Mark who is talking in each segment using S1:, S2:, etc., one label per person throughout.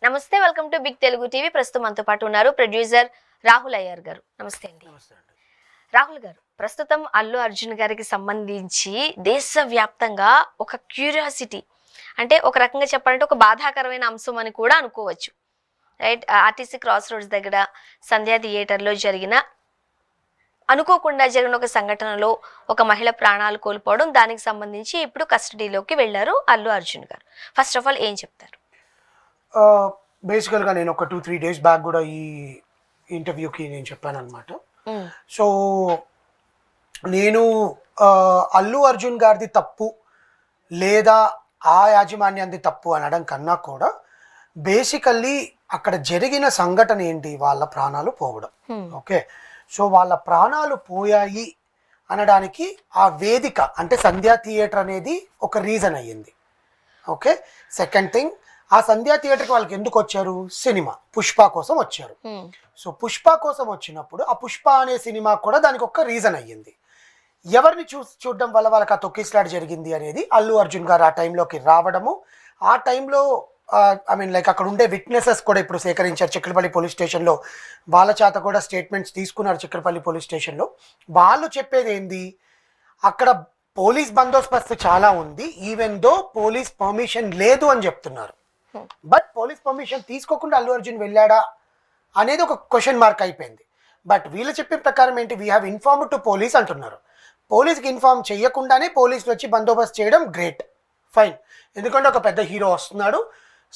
S1: నమస్తే, welcome to big Telugu TV. ప్రస్తుతం మనతో పాటు ఉన్నారు ప్రొడ్యూసర్ రాహుల్ అయ్యర్ గారు. నమస్తే అండి. రాహుల్ గారు, ప్రస్తుతం అల్లు అర్జున్ గారికి సంబంధించి దేశవ్యాప్తంగా ఒక క్యూరియాసిటీ, అంటే ఒక రకంగా చెప్పాలంటే ఒక బాధాకరమైన అంశం అని కూడా అనుకోవచ్చు, రైట్? ఆర్టీసీ క్రాస్ రోడ్స్ దగ్గర సంధ్యా థియేటర్లో అనుకోకుండా జరిగిన ఒక సంఘటనలో ఒక మహిళ ప్రాణాలు కోల్పోవడం, దానికి సంబంధించి ఇప్పుడు కస్టడీలోకి వెళ్ళారు అల్లు అర్జున్ గారు. ఫస్ట్ ఆఫ్ ఆల్ ఏం చెప్తారు?
S2: బేసికల్గా నేను ఒక 2-3 డేస్ బ్యాక్ కూడా ఈ ఇంటర్వ్యూకి నేను చెప్పాను అనమాట. సో నేను అల్లు అర్జున్ గారిది తప్పు లేదా ఆ యాజమాన్యాన్ని తప్పు అనడం కన్నా కూడా బేసికల్లీ అక్కడ జరిగిన సంఘటన ఏంటి, వాళ్ళ ప్రాణాలు పోవడం. ఓకే, సో వాళ్ళ ప్రాణాలు పోయాయి అనడానికి ఆ వేదిక అంటే సంధ్యా థియేటర్ అనేది ఒక రీజన్ అయ్యింది. ఓకే, సెకండ్ థింగ్, ఆ సంధ్యా థియేటర్కి వాళ్ళకి ఎందుకు వచ్చారు? సినిమా పుష్ప కోసం వచ్చారు. సో పుష్ప కోసం వచ్చినప్పుడు ఆ పుష్ప అనే సినిమా కూడా దానికి ఒక రీజన్ అయ్యింది. ఎవరిని చూడడం వల్ల వాళ్ళకి ఆ తొక్కిసలాట జరిగింది అనేది అల్లు అర్జున్ గారు ఆ టైంలోకి రావడము, ఆ టైంలో అక్కడ ఉండే విట్నెసెస్ కూడా ఇప్పుడు సేకరించారు చిక్కడపల్లి పోలీస్ స్టేషన్లో. వాళ్ళ చేత కూడా స్టేట్మెంట్స్ తీసుకున్నారు చిక్కడపల్లి పోలీస్ స్టేషన్లో. వాళ్ళు చెప్పేది ఏంది, అక్కడ పోలీస్ బందోబస్తు చాలా ఉంది, ఈవెన్ దో పోలీస్ పర్మిషన్ లేదు అని చెప్తున్నారు. బట్ పోలీస్ పర్మిషన్ తీసుకోకుండా అల్లు అర్జున్ వెళ్ళాడా అనేది ఒక క్వశ్చన్ మార్క్ అయిపోయింది. బట్ వీళ్ళు చెప్పే ప్రకారం ఏంటి, we have informed to police అంటున్నారు. పోలీస్కి ఇన్ఫార్మ్ చేయకుండానే పోలీసులు వచ్చి బందోబస్తు చేయడం గ్రేట్, ఫైన్. ఎందుకంటే ఒక పెద్ద హీరో వస్తున్నాడు,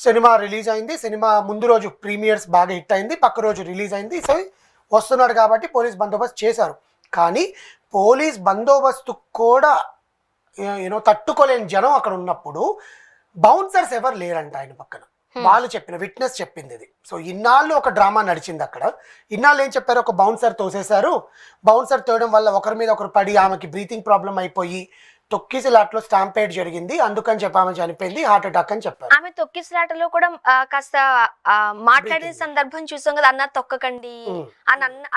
S2: సినిమా రిలీజ్ అయింది, సినిమా ముందు రోజు ప్రీమియర్స్ బాగా హిట్ అయింది, పక్క రోజు రిలీజ్ అయింది, సో వస్తున్నాడు కాబట్టి పోలీస్ బందోబస్తు చేశారు. కానీ పోలీస్ బందోబస్తు కూడా తట్టుకోలేని జనం అక్కడ ఉన్నప్పుడు బౌన్సర్స్ ఎవరు లేరంట ఆయన పక్కన. వాళ్ళు చెప్పిన విట్నెస్ చెప్పింది ఇది. సో ఇన్నాళ్ళు ఒక డ్రామా నడిచింది అక్కడ. ఇన్నాళ్ళు ఏం చెప్పారు, ఒక బౌన్సర్ తోసేశారు, బౌన్సర్ తోయడం వల్ల ఒకరి మీద ఒకరు పడి ఆమెకి బ్రీతింగ్ ప్రాబ్లం అయిపోయి తొక్కిసలాటలో స్టాంపేడ్ జరిగింది, అందుకని చెప్పి ఆమె చనిపోయింది, హార్ట్ అటాక్ అని చెప్పారు.
S1: ఆమె తొక్కిసలాటలో కూడా కాస్త మాట్లాడిన సందర్భం చూసాం కదా, అన్న తొక్కకండి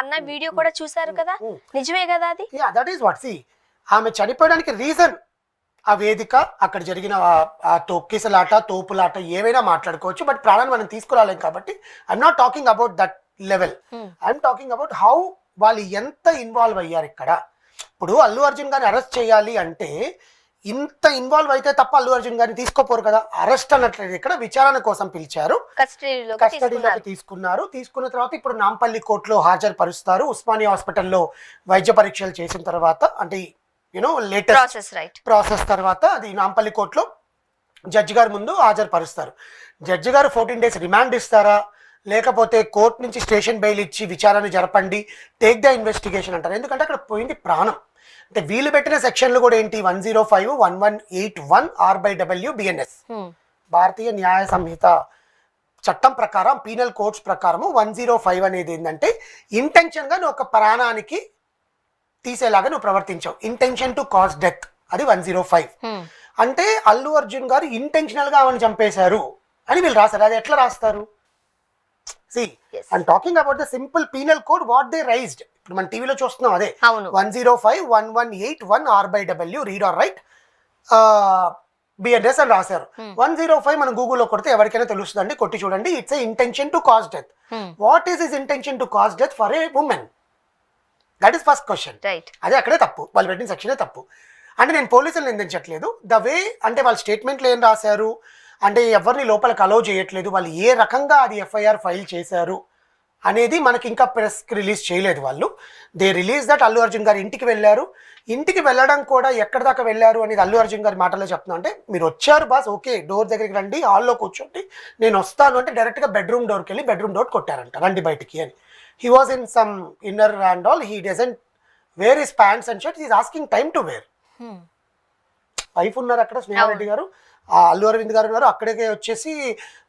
S1: అన్న వీడియో కూడా చూసారు కదా, నిజమే కదా అది?
S2: That is what. సి, ఆమె చనిపోవడానికి రీజన్ ఆ వేదిక, అక్కడ జరిగిన ఆ తొక్కిసలాట, తోపులాట ఏవైనా మాట్లాడుకోవచ్చు, బట్ ప్రాణాన్ని మనం తీసుకురాలేం కాబట్టి I'm not talking about that level. I'm talking about how వాళ్ళు ఎంత ఇన్వాల్వ్ అయ్యారు ఇక్కడ. ఇప్పుడు అల్లు అర్జున్ గారిని అరెస్ట్ చేయాలి అంటే ఇంత ఇన్వాల్వ్ అయితే తప్ప అల్లు అర్జున్ గారిని తీసుకోపోరు కదా. అరెస్ట్ అన్నట్లేదు, ఇక్కడ విచారణ కోసం పిలిచారు, కస్టడీలోకి తీసుకున్నారు. తీసుకున్న తర్వాత ఇప్పుడు నాంపల్లి కోర్టులో హాజరుపరుస్తారు. ఉస్మానియా హాస్పిటల్లో వైద్య పరీక్షలు చేసిన తర్వాత, అంటే లేటెస్ట్ ప్రాసెస్ తర్వాత అది నాంపల్లి కోర్టులో జడ్జి గారి ముందు హాజరుపరుస్తారు. జడ్జి గారు 14 days రిమాండ్ ఇస్తారా, లేకపోతే కోర్టు నుంచి స్టేషన్ బెయిల్ ఇచ్చి విచారణ జరపండి, టేక్ ద ఇన్వెస్టిగేషన్ అంటారు. ఎందుకంటే అక్కడ పోయింది ప్రాణం. అంటే వీళ్ళు పెట్టిన సెక్షన్లు కూడా ఏంటి, 105, 1181 R/W BNS భారతీయ న్యాయ సంహిత చట్టం ప్రకారం, పీనల్ కోడ్స్ ప్రకారం 105 అనేది ఏంటంటే ఇంటెన్షన్గా నువ్వు ఒక ప్రాణానికి తీసేలాగా నువ్వు ప్రవర్తించావు, ఇంటెన్షన్ టు కాజ్ డెత్, అది 105. అంటే అల్లు అర్జున్ గారు ఇంటెన్షనల్ గా ఆమెను చంపేశారు అని వీళ్ళు రాస్తారు. అది ఎట్లా రాస్తారు? See, I'm talking about the simple penal code what they raised. ఇప్పుడు మన టీవీలో చూస్తున్నాం అదే 105, 1181 R/W read are right BNS అని రాశారు. 105 మనం గూగుల్లో కొడితే ఎవరికైనా తెలుస్తుంది అండి, కొట్టి చూడండి. It's a intention to cause death. What is is intention to cause death for a women? That is first question. అదే అక్కడే తప్పు, వాళ్ళు పెట్టిన సెక్షనే తప్పు. అంటే నేను పోలీసులు నిందించట్లేదు, ద వే అంటే వాళ్ళ స్టేట్మెంట్లు ఏం రాశారు, అంటే ఎవరిని లోపలికి అలౌ చేయట్లేదు, వాళ్ళు ఏ రకంగా అది FIR ఫైల్ చేశారు అనేది మనకి ఇంకా ప్రెస్కి రిలీజ్ చేయలేదు వాళ్ళు. They release that Allu Arjun గారు ఇంటికి వెళ్ళారు. ఇంటికి వెళ్ళడం కూడా ఎక్కడి దాకా వెళ్ళారు అనేది అల్లు అర్జున్ గారి మాటలో చెప్తున్నా. అంటే మీరు వచ్చారు బాస్, ఓకే, డోర్ దగ్గరికి రండి, హాల్లో కూర్చోండి, నేను వస్తాను అంటే డైరెక్ట్గా బెడ్రూమ్ డోర్కి వెళ్ళి బెడ్రూమ్ డోర్ కొట్టారంట, రండి బయటికి అని. He was in some inner and all. He doesn't wear his pants and shirt. He is asking time to wear. Wife ఉన్నారు అక్కడ, స్నేహారెడ్డి గారు, అల్లు అరవింద్ గారు ఉన్నారు. అక్కడికే వచ్చేసి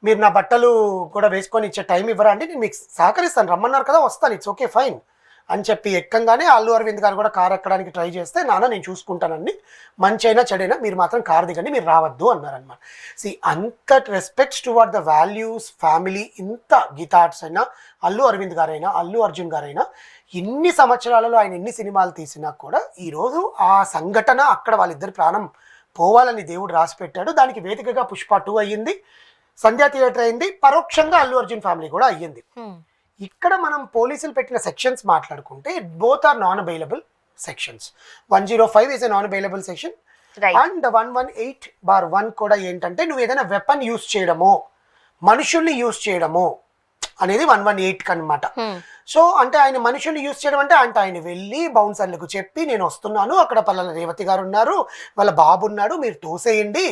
S2: మీరు నా బట్టలు కూడా వేసుకొని ఇచ్చే టైం ఇవ్వరా అండి, నేను మీకు సహకరిస్తాను, రమ్మన్నారు కదా వస్తాను, ఇట్స్ ఓకే ఫైన్ అని చెప్పి ఎక్కంగానే అల్లు అరవింద్ గారు కూడా కారు ఎక్కడానికి ట్రై చేస్తే, నాన్న నేను చూసుకుంటానండి, మంచి అయినా చెడైనా మీరు మాత్రం కారు దిగండి, మీరు రావద్దు అన్నారనమాట. సి, అంత respects towards the values, family, ఇంత గీతా ఆర్ట్స్ అయినా, అల్లు అరవింద్ గారైనా, అల్లు అర్జున్ గారైనా, ఇన్ని సంవత్సరాలలో ఆయన ఎన్ని సినిమాలు తీసినా కూడా ఈరోజు ఆ సంఘటన అక్కడ వాళ్ళిద్దరి ప్రాణం పోవాలని దేవుడు రాసి పెట్టాడు. దానికి వేదికగా పుష్ప 2 అయ్యింది. సంధ్యా థియేటర్ అయింది, పరోక్షంగా అల్లు అర్జున్ ఫ్యామిలీ కూడా అయ్యింది. ఇక్కడ మనం పోలీసులు పెట్టిన సెక్షన్స్ మాట్లాడుకుంటే both are non available sections. 105 is a non available section and 118/1 కూడా ఏంటంటే నువ్వు ఏదైనా వెపన్ యూస్ చేయడమో మనుషుల్ని యూస్ చేయడమో అనేది 118 అనమాట. సో అంటే ఆయన మనుషుల్ని యూస్ చేయడం అంటే ఆయన వెళ్ళి బౌన్సర్లకు చెప్పి నేను వస్తున్నాను, అక్కడ పలానా రేవతి గారు ఉన్నారు, వాళ్ళ బాబు ఉన్నాడు, మీరు తోసేయండి,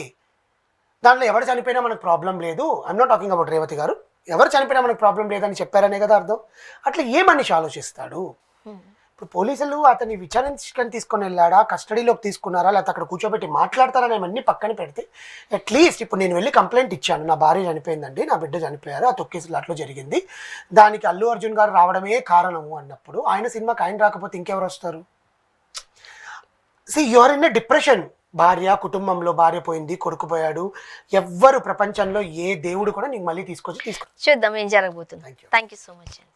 S2: దాంట్లో ఎవరు చనిపోయినా మనకు ప్రాబ్లం లేదు. I'm not talking about Revathi గారు, ఎవరు చనిపోయినా మనకు ప్రాబ్లం లేదని చెప్పారనే కదా అర్థం. అట్లా ఏ మనిషి ఆలోచిస్తాడు? ఇప్పుడు పోలీసులు అతన్ని విచారించుకొని తీసుకొని వెళ్ళాడా, కస్టడీలోకి తీసుకున్నారా, లేకపోతే అక్కడ కూర్చోబెట్టి మాట్లాడతారని అన్నీ పక్కన పెడితే అట్లీస్ట్ ఇప్పుడు నేను వెళ్ళి కంప్లైంట్ ఇచ్చాను, నా భార్య చనిపోయిందండి, నా బిడ్డ చనిపోయారు, ఆ తొక్కేసులు అట్లా జరిగింది, దానికి అల్లు అర్జున్ గారు రావడమే కారణము అన్నప్పుడు ఆయన సినిమాకి ఆయన రాకపోతే ఇంకెవరు వస్తారు? You are in a depression. భార్య, కుటుంబంలో భార్య పోయింది, కొడుకు పోయాడు, ఎవ్వరు ప్రపంచంలో ఏ దేవుడు కూడా నీకు మళ్ళీ తీసుకొచ్చి
S1: చూద్దాం ఏం జరగబోతుంది. థ్యాంక్ యూ సో మచ్ అండి.